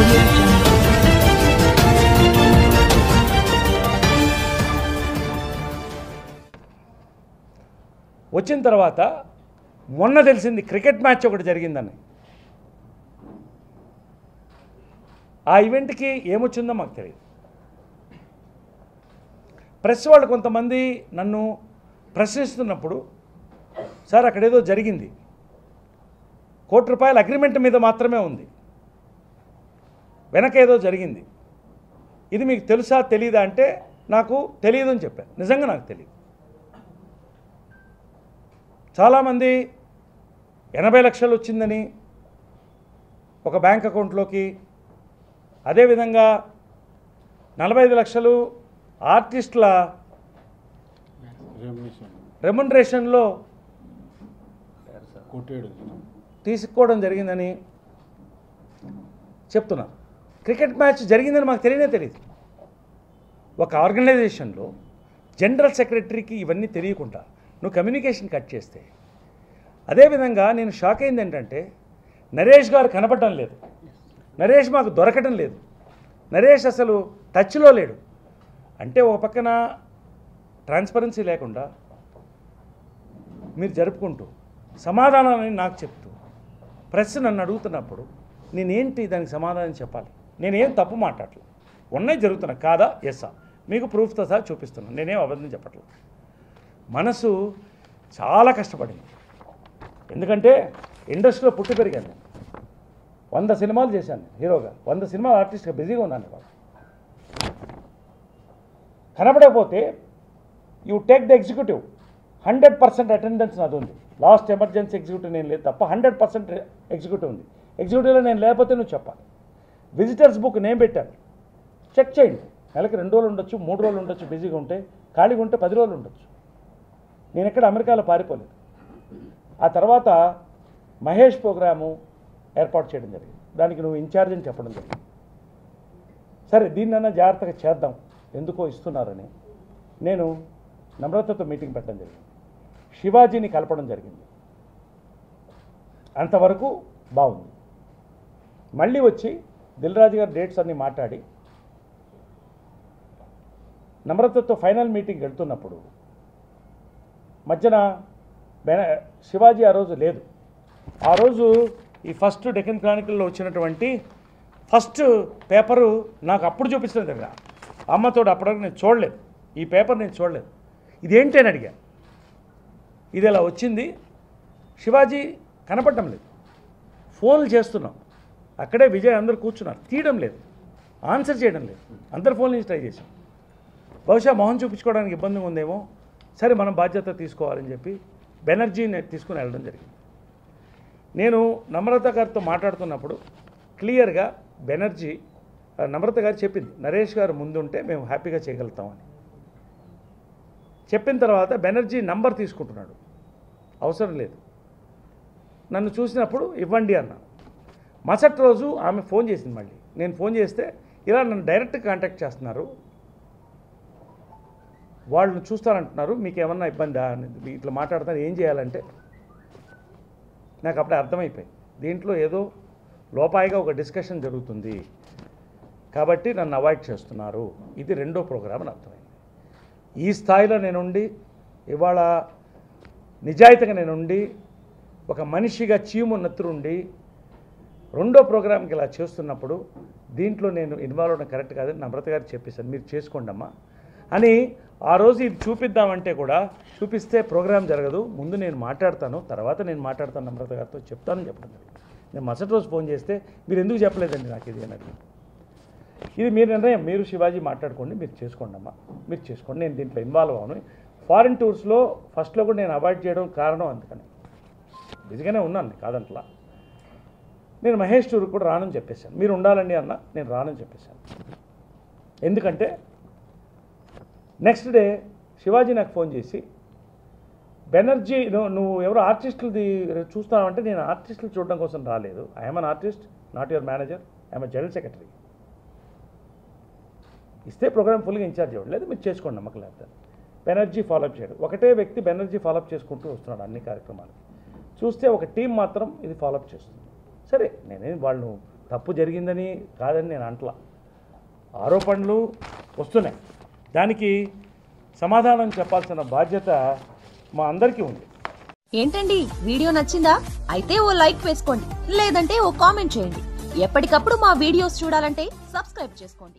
audio jungle. వచ్చిన తర్వాత మొన్న తెలిసింది క్రికెట్ మ్యాచ్ ఒకటి జరిగిందని. ఆ ఈవెంట్కి ఏమొచ్చిందో మాకు తెలియదు. ప్రెస్ వాళ్ళు కొంతమంది నన్ను ప్రశ్నిస్తున్నప్పుడు, సార్ అక్కడేదో జరిగింది, ₹1 కోటి అగ్రిమెంట్ మీద మాత్రమే ఉంది, వెనకేదో జరిగింది, ఇది మీకు తెలుసా తెలీదా అంటే నాకు తెలియదు అని చెప్పాను. నిజంగా నాకు తెలియదు. చాలామంది 80 లక్షలు వచ్చిందని ఒక బ్యాంక్ అకౌంట్లోకి, అదేవిధంగా 45 లక్షలు ఆర్టిస్టుల రెమ్యునరేషన్లో తీసుకోవడం జరిగిందని చెప్తున్నారు. క్రికెట్ మ్యాచ్ జరిగిందని మాకు తెలియదు. ఒక ఆర్గనైజేషన్లో జనరల్ సెక్రటరీకి ఇవన్నీ తెలియకుండా నువ్వు కమ్యూనికేషన్ కట్ చేస్తే, అదేవిధంగా నేను షాక్ అయింది ఏంటంటే నరేష్ గారు కనపడటం లేదు, నరేష్ మాకు దొరకటం లేదు, నరేష్ అసలు టచ్లో లేడు. అంటే ఒక పక్కన ట్రాన్స్పరెన్సీ లేకుండా మీరు జరుపుకుంటూ సమాధానాలని నాకు చెప్తూ ప్రెస్ నన్ను అడుగుతున్నప్పుడు నేనేంటి దానికి సమాధానం చెప్పాలి? నేనేం తప్పు మాట్లాడలేదు, ఉన్నాయి జరుగుతున్నా కాదా, ఎస్సా, మీకు ప్రూఫ్తో సహా చూపిస్తున్నాను, నేనేం అబద్ధం చెప్పట్లేదు. మనసు చాలా కష్టపడింది. ఎందుకంటే ఇండస్ట్రీలో పుట్టి పెరిగాను నేను. 100 సినిమాలు చేశాను హీరోగా, 100 సినిమాలు ఆర్టిస్ట్గా బిజీగా ఉన్నాను. ఇవాళ కనపడకపోతే you take the executive, 100% attendance నాది ఉంది. లాస్ట్ ఎమర్జెన్సీ ఎగ్జిక్యూటివ్ నేను లేదు తప్ప 100% ఎగ్జిక్యూటివ్ ఉంది. ఎగ్జిక్యూటివ్లో నేను లేకపోతే నువ్వు చెప్పాలి. విజిటర్స్ బుక్ నేను పెట్టాను, చెక్ చేయండి. నెలకి 2 రోజులు ఉండొచ్చు, 3 రోజులు ఉండొచ్చు, బిజీగా ఉంటే, ఖాళీగా ఉంటే 10 రోజులు ఉండొచ్చు. నేను ఎక్కడ అమెరికాలో పారిపోలేదు. ఆ తర్వాత మహేష్ ప్రోగ్రాము ఏర్పాటు చేయడం జరిగింది, దానికి నువ్వు ఇన్ఛార్జ్ అని చెప్పడం జరిగింది. సరే దీన్నైనా జాగ్రత్తగా చేద్దాం, ఎందుకో ఇస్తున్నారని నేను నమ్రతతో మీటింగ్ పెట్టడం జరిగింది. శివాజీని కలపడం జరిగింది. అంతవరకు బాగుంది. మళ్ళీ వచ్చి దిల్రాజు గారు డేట్స్ అన్నీ మాట్లాడి నమ్రతతో ఫైనల్ మీటింగ్ వెళ్తున్నప్పుడు మధ్యన శివాజీ ఆ రోజు లేదు. ఆ రోజు ఈ ఫస్ట్ డెక్కన్ క్రానికల్లో వచ్చినటువంటి ఫస్ట్ పేపరు నాకు అప్పుడు చూపించడం దగ్గర అమ్మతో అప్పటివరకు నేను చూడలేదు, ఈ పేపర్ నేను చూడలేదు, ఇదేంటి అని అడిగా. ఇది ఇలా వచ్చింది, శివాజీ కనపడటం లేదు, ఫోన్లు చేస్తున్నాం, అక్కడే విజయ్ అందరు కూర్చున్నారు, తీయడం లేదు, ఆన్సర్ చేయడం లేదు, అందరు ఫోన్ నుంచి ట్రై చేశాం. బహుశా మొహం చూపించుకోవడానికి ఇబ్బందిగా ఉందేమో, సరే మనం బాధ్యత తీసుకోవాలని చెప్పి బెనర్జీని తీసుకుని వెళ్ళడం జరిగింది. నేను నమ్రత గారితో మాట్లాడుతున్నప్పుడు క్లియర్గా బెనర్జీ నమ్రత గారు చెప్పింది, నరేష్ గారు ముందుంటే మేము హ్యాపీగా చేయగలుగుతామని చెప్పిన తర్వాత బెనర్జీ నంబర్ తీసుకుంటున్నాడు, అవసరం లేదు, నన్ను చూసినప్పుడు ఇవ్వండి అన్నా. మరుసటి రోజు ఆమె ఫోన్ చేసింది. మళ్ళీ నేను ఫోన్ చేస్తే ఇలా నన్ను డైరెక్ట్ కాంటాక్ట్ చేస్తున్నారు, వాళ్ళు చూస్తారంటున్నారు, మీకు ఏమన్నా ఇబ్బందా ఇట్లా మాట్లాడతారు, ఏం చేయాలంటే నాకు అప్పుడే అర్థమైపోయింది దీంట్లో ఏదో లోపాయిగా ఒక డిస్కషన్ జరుగుతుంది కాబట్టి నన్ను అవాయిడ్ చేస్తున్నారు. ఇది రెండో ప్రోగ్రాం అని అర్థమైంది. ఈ స్థాయిలో నేనుండి ఇవాళ నిజాయితీగా నేనుండి ఒక మనిషిగా చీము నత్రుండి రెండో ప్రోగ్రాంకి ఇలా చేస్తున్నప్పుడు దీంట్లో నేను ఇన్వాల్వ్ అవ్వడం కరెక్ట్ కాదని నమ్రత గారికి చెప్పేశాను, మీరు చేసుకోండి అమ్మా అని. ఆ రోజు ఇది చూపిద్దామంటే కూడా చూపిస్తే ప్రోగ్రాం జరగదు, ముందు నేను మాట్లాడతాను, తర్వాత నేను మాట్లాడతాను నమ్రత గారితో చెప్తానని చెప్పడం జరిగింది. నేను మరుసటి రోజు ఫోన్ చేస్తే మీరు ఎందుకు చెప్పలేదండి నాకు ఇది అని అడిగింది. ఇది మీరు నిర్ణయం, మీరు శివాజీ మాట్లాడుకోండి, మీరు చేసుకోండి అమ్మా, మీరు చేసుకోండి, నేను దీంట్లో ఇన్వాల్వ్ అవ్వను. ఫారిన్ టూర్స్లో ఫస్ట్లో కూడా నేను అవాయిడ్ చేయడం కారణం అందుకని, బిజీగానే ఉన్నాను కాదంట్లా. నేను మహేష్ టూర్కి కూడా రానని చెప్పేశాను, మీరు ఉండాలండి అన్న, నేను రానని చెప్పేశాను. ఎందుకంటే నెక్స్ట్ డే శివాజీ నాకు ఫోన్ చేసి, బెనర్జీ నువ్వు ఎవరో ఆర్టిస్టులది చూస్తావంటే, నేను ఆర్టిస్టులు చూడడం కోసం రాలేదు, I'm an artist, not your manager, I'm general secretary. ఇస్తే ప్రోగ్రామ్ ఫుల్గా ఇన్ఛార్జ్ ఇవ్వండి, లేదు మీరు చేసుకోండి నమ్మకం లేకపోతే. బెనర్జీ ఫాలోఅప్ చేయడం, ఒకటే వ్యక్తి బెనర్జీ ఫాలోఅప్ చేసుకుంటూ వస్తున్నాడు అన్ని కార్యక్రమాలు. చూస్తే ఒక టీం మాత్రం ఇది ఫాలోఅప్ చేస్తుంది. సరే నేనేం వాళ్ళు తప్పు జరిగిందని కాదని నేను అంటలా. ఆరోపణలు వస్తున్నాయి, దానికి సమాధానం చెప్పాల్సిన బాధ్యత మా అందరికీ ఉంది. ఏంటండి, వీడియో నచ్చిందా? అయితే ఓ లైక్ వేసుకోండి, లేదంటే ఓ కామెంట్ చేయండి. ఎప్పటికప్పుడు మా వీడియోస్ చూడాలంటే సబ్స్క్రైబ్ చేసుకోండి.